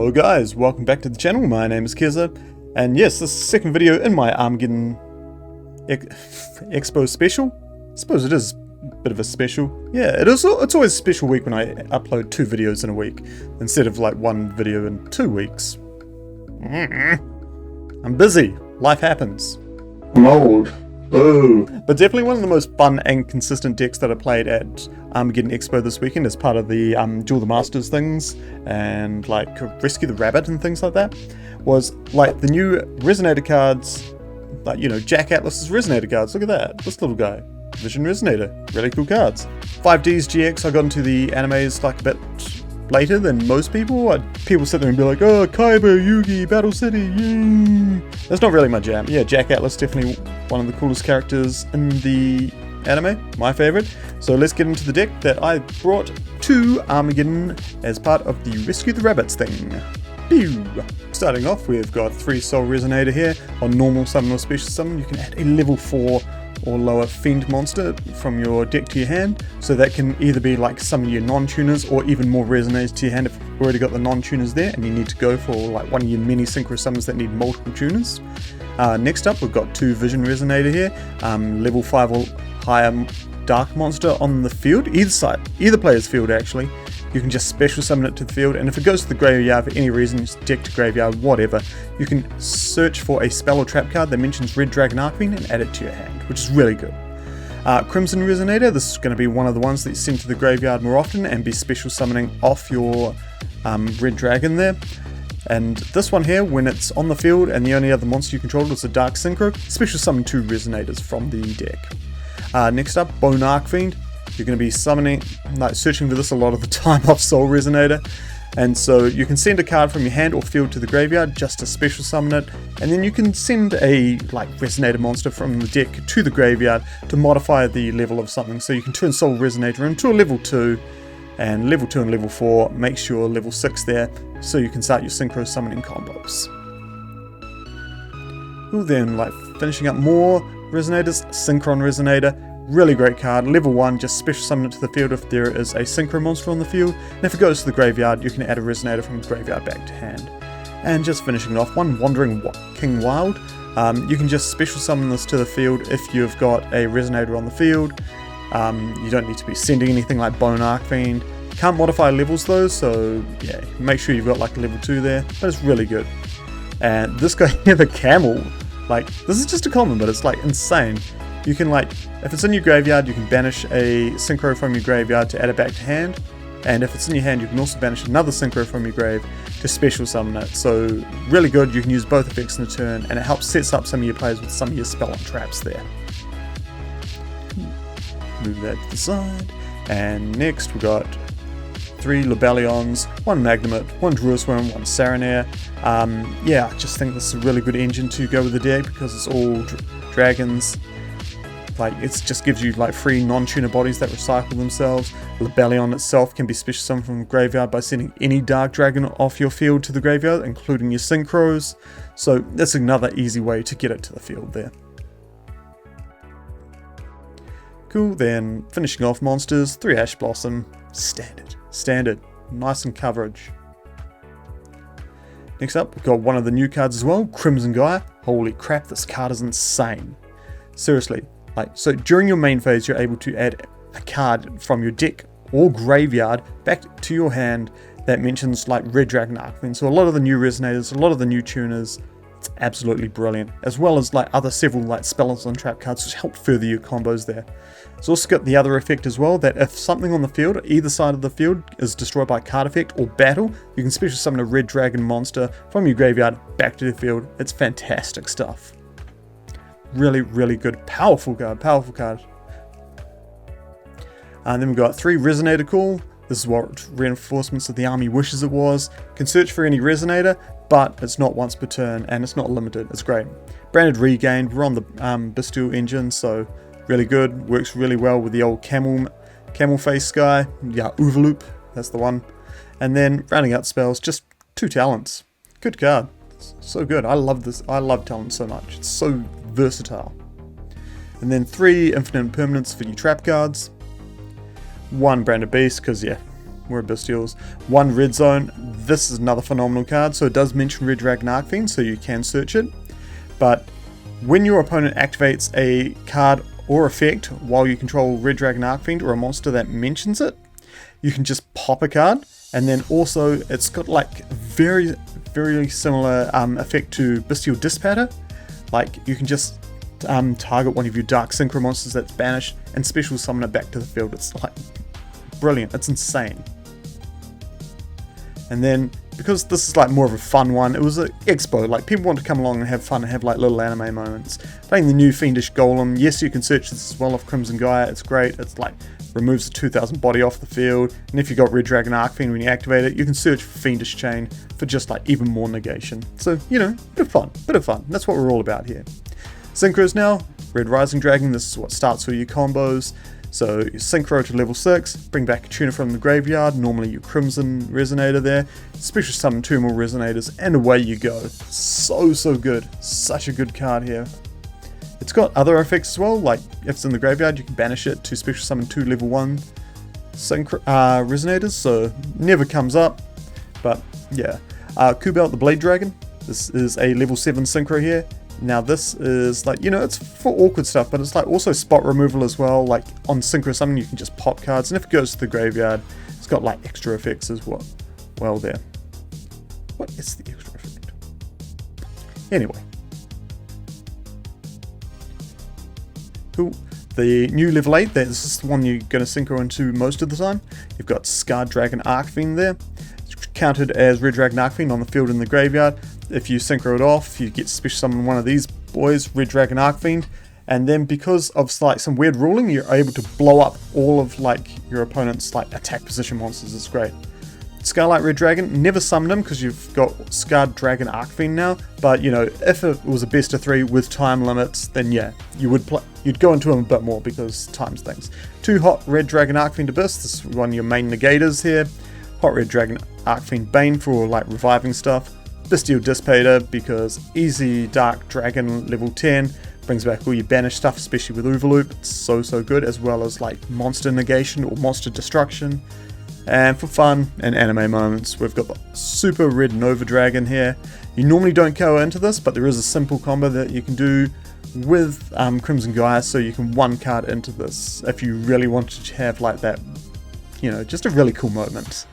Hello guys, welcome back to the channel. My name is Kezza, and yes, this is the second video in my Armageddon Expo special. I suppose it is a bit of a special. Yeah, it is. It's always a special week when I upload 2 videos in a week, instead of like 1 video in 2 weeks. I'm busy, life happens. I'm old. Oh. But definitely one of the most fun and consistent decks that I played at Armageddon Expo this weekend as part of the Duel the Masters things and like Rescue the Rabbit and things like that was like the new Resonator cards, like, you know, Jack Atlas's Resonator cards. Look at that, this little guy. Vision Resonator, really cool cards. 5Ds GX, I got into the animes like a bit later than most people. People sit there and be like, oh, Kaiba, Yugi, Battle City, yay. That's not really my jam. Yeah, Jack Atlas, definitely one of the coolest characters in the anime, my favorite. So let's get into the deck that I brought to Armageddon as part of the Rescue the Rabbits thing. Pew! Starting off, we've got 3 Soul Resonator here. On normal summon or special summon, you can add a level 4 or lower Fiend monster from your deck to your hand, so that can either be like some of your non-tuners or even more Resonators to your hand if you've already got the non-tuners there and you need to go for like one of your mini synchro summons that need multiple tuners. Next up, we've got 2 Vision Resonator here, level 5 or higher dark monster on the field, either player's field actually. You can just special summon it to the field, and if it goes to the graveyard for any reason, just deck to graveyard, whatever, you can search for a spell or trap card that mentions Red Dragon Archfiend and add it to your hand, which is really good. Crimson Resonator, this is going to be one of the ones that you send to the graveyard more often and be special summoning off your Red Dragon there. And this one here, when it's on the field and the only other monster you control is a Dark Synchro, special summon 2 Resonators from the deck. Next up, Bone Archfiend. You're going to be summoning, like searching for this a lot of the time off Soul Resonator, and so you can send a card from your hand or field to the graveyard just to special summon it, and then you can send a like Resonator monster from the deck to the graveyard to modify the level of something. So you can turn Soul Resonator into a level 2, and level 2 and level 4 makes your level 6 there, so you can start your synchro summoning combos. Ooh, then like finishing up more Resonators, Synchron Resonator. Really great card, level 1, just special summon it to the field if there is a synchro monster on the field, and if it goes to the graveyard, you can add a Resonator from the graveyard back to hand. And just finishing off, one Wandering King Wild. You can just special summon this to the field if you've got a Resonator on the field. You don't need to be sending anything like Bone Archfiend. Can't modify levels though, so yeah, make sure you've got like a level 2 there, but it's really good. And this guy here, the Camel, like, this is just a common, but it's like insane. You can like, if it's in your graveyard, you can banish a synchro from your graveyard to add it back to hand, and if it's in your hand, you can also banish another synchro from your grave to special summon it. So really good, you can use both effects in a turn, and it helps set up some of your players with some of your spell and traps there. Move that to the side, and next we got 3 Lobelions, 1 Magnemite, 1 Druisworm, 1 Saranair. Yeah, I just think this is a really good engine to go with the deck because it's all dragons. Like, it just gives you like 3 non-tuner bodies that recycle themselves. Lobelion itself can be special summoned from the graveyard by sending any dark dragon off your field to the graveyard, including your synchros. So that's another easy way to get it to the field there. Cool, then finishing off monsters, 3 Ash Blossom, standard, nice and coverage. Next up, we've got one of the new cards as well, Crimson Gaia. Holy crap, this card is insane. Seriously. Like, so during your main phase, you're able to add a card from your deck or graveyard back to your hand that mentions like Red Dragon Archfiend. So a lot of the new Resonators, a lot of the new tuners, it's absolutely brilliant. As well as like several like spells and trap cards which help further your combos there. It's also got the other effect as well, that if something on the field, either side of the field, is destroyed by card effect or battle, you can special summon a Red Dragon monster from your graveyard back to the field. It's fantastic stuff. Really, really good. Powerful card. And then we've got 3 Resonator Call. This is what Reinforcements of the Army wishes it was. Can search for any Resonator, but it's not once per turn, and it's not limited. It's great. Branded Regained. We're on the Bastille engine, so really good. Works really well with the old camel face guy. Yeah, Overloop. That's the one. And then rounding out spells, just 2 talents. Good card. So good. I love this. I love talent so much. It's so versatile. And then 3 Infinite Impermanence for your trap cards. 1 Branded Beast, because yeah, more bestials. 1 red zone. This is another phenomenal card. So it does mention Red Dragon Archfiend, so you can search it. But when your opponent activates a card or effect while you control Red Dragon Archfiend or a monster that mentions it, you can just pop a card. And then also it's got like very similar effect to Bestial Dispatter. Like you can just target one of your Dark Synchro monsters that's banished and special summon it back to the field. It's like brilliant. It's insane. And then because this is like more of a fun one, it was an expo. Like people want to come along and have fun and have like little anime moments. Playing the new Fiendish Golem. Yes, you can search this as well off Crimson Gaia. It's great. It's like removes the 2000 body off the field. And if you got Red Dragon Archfiend when you activate it, you can search for Fiendish Chain for just like even more negation. So, you know, bit of fun. That's what we're all about here. Synchros now. Red Rising Dragon. This is what starts all your combos. So you synchro to level 6, bring back a tuner from the graveyard, normally your Crimson Resonator there, special summon 2 more Resonators, and away you go. So good. Such a good card here. It's got other effects as well, like if it's in the graveyard, you can banish it to special summon 2 level 1 Resonators, so never comes up, but yeah. Kubelt the Blade Dragon. This is a level 7 synchro here. Now this is like, you know, it's for awkward stuff, but it's like also spot removal as well. Like on synchro summon you can just pop cards, and if it goes to the graveyard, it's got like extra effects as well there. What is the extra effect? Anyway. Cool. The new level 8, this is the one you're going to synchro into most of the time. You've got Scarred Dragon Archfiend there. It's counted as Red Dragon Archfiend on the field in the graveyard. If you synchro it off, you get special summon one of these boys, Red Dragon Archfiend, and then because of like some weird ruling, you're able to blow up all of like your opponent's like attack position monsters. It's great. Scarlet Red Dragon, never summoned him because you've got Scarred Dragon Archfiend now, but you know, if it was a best of 3 with time limits, then yeah, you'd go into him a bit more because times things. 2 Hot Red Dragon Archfiend Abyss, this is one of your main negators here. Hot Red Dragon Archfiend Bane for like reviving stuff. Bestial Dispater because easy Dark Dragon level 10 brings back all your banished stuff, especially with Overloop. It's so good, as well as like monster negation or monster destruction. And for fun and anime moments, we've got the Super Red Nova Dragon here. You normally don't go into this, but there is a simple combo that you can do with Crimson Gaia, so you can 1 card into this if you really wanted to have like that, you know, just a really cool moment.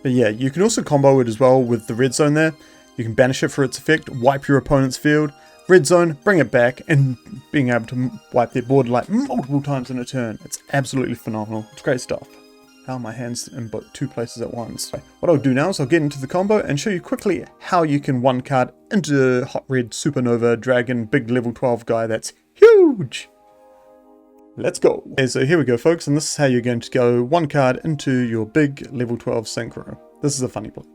But yeah, you can also combo it as well with the red zone there. You can banish it for its effect, wipe your opponent's field, red zone, bring it back, and being able to wipe their board like multiple times in a turn. It's absolutely phenomenal. It's great stuff. How my hands in 2 places at once. What I'll do now is I'll get into the combo and show you quickly how you can 1 card into Hot Red Supernova Dragon, big level 12 guy that's huge. Let's go. Okay, so here we go folks, and this is how you're going to go 1 card into your big level 12 synchro. This is a funny play.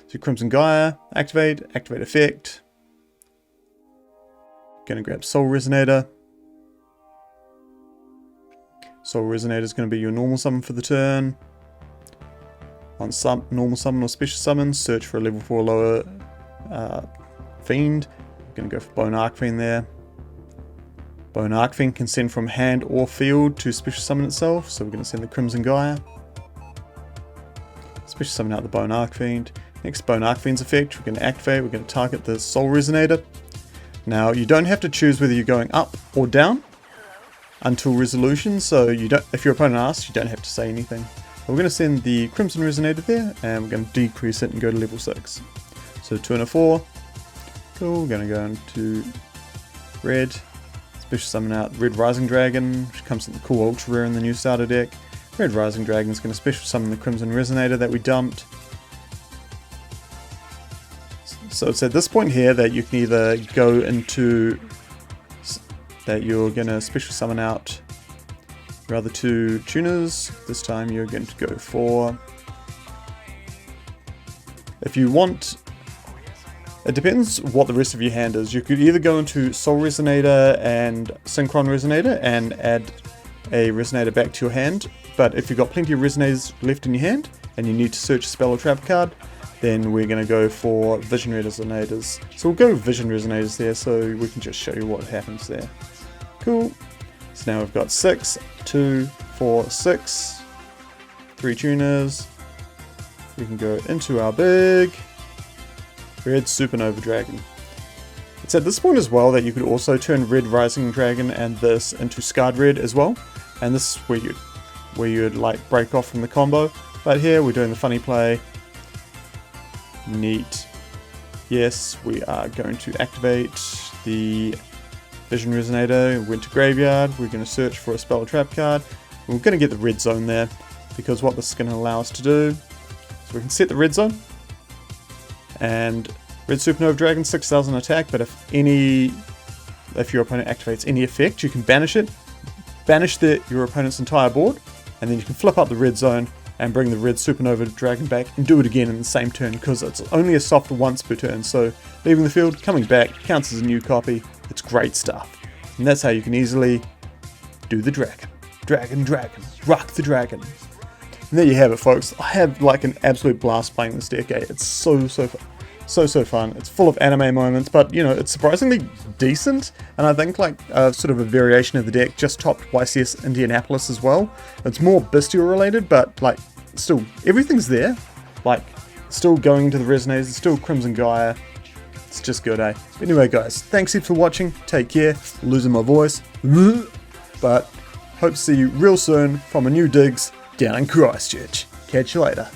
So Crimson Gaia, activate effect. Gonna grab Soul Resonator. Soul Resonator is going to be your normal summon for the turn. On normal summon or special summon, search for a level 4 lower Fiend. I'm going to go for Bone Archfiend there. Bone Archfiend can send from hand or field to special summon itself, so we're going to send the Crimson Gaia. Special summon out the Bone Archfiend. Next, Bone Archfiend's effect, we're going to activate, we're going to target the Soul Resonator. Now, you don't have to choose whether you're going up or down until resolution, so you don't. If your opponent asks, you don't have to say anything. But we're going to send the Crimson Resonator there, and we're going to decrease it and go to level 6. So 2 and a 4. Cool, we're going to go into red. Special summon out Red Rising Dragon, which comes with the cool ultra rare in the new starter deck. Red Rising Dragon is going to special summon the Crimson Resonator that we dumped. So it's at this point here that you can either go into that you're going to special summon out your other 2 tuners. This time you're going to go for, if you want, it depends what the rest of your hand is. You could either go into Soul Resonator and Synchron Resonator and add a Resonator back to your hand, but if you've got plenty of Resonators left in your hand and you need to search a spell or trap card, then we're going to go for Vision Resonators. So we'll go Vision Resonators there so we can just show you what happens there. Cool. So now we've got 6, 2, 4, 6, 3 tuners. We can go into our big Red Supernova Dragon. It's at this point as well that you could also turn Red Rising Dragon and this into Scarred Red as well. And this is where you'd like break off from the combo. But here we're doing the funny play. Neat. Yes, we are going to activate the Vision Resonator. We went to Graveyard. We're going to search for a spell or trap card. We're going to get the red zone there because what this is going to allow us to do. So we can set the red zone. And Red Supernova Dragon 6000 attack, but if your opponent activates any effect, you can banish it. Banish your opponent's entire board, and then you can flip up the red zone and bring the Red Supernova Dragon back and do it again in the same turn because it's only a soft once per turn. So leaving the field, coming back, counts as a new copy. It's great stuff. And that's how you can easily do the dragon. Dragon, rock the dragon. And there you have it, folks. I have like an absolute blast playing this deck. It's so fun. It's full of anime moments, but you know, it's surprisingly decent. And I think like sort of a variation of the deck just topped YCS Indianapolis as well. It's more bestial related, but like still everything's there. Like still going into the Resonators, still Crimson Gaia. It's just good, eh? But anyway, guys, thanks heaps for watching. Take care. Losing my voice, but hope to see you real soon from a new digs down in Christchurch. Catch you later.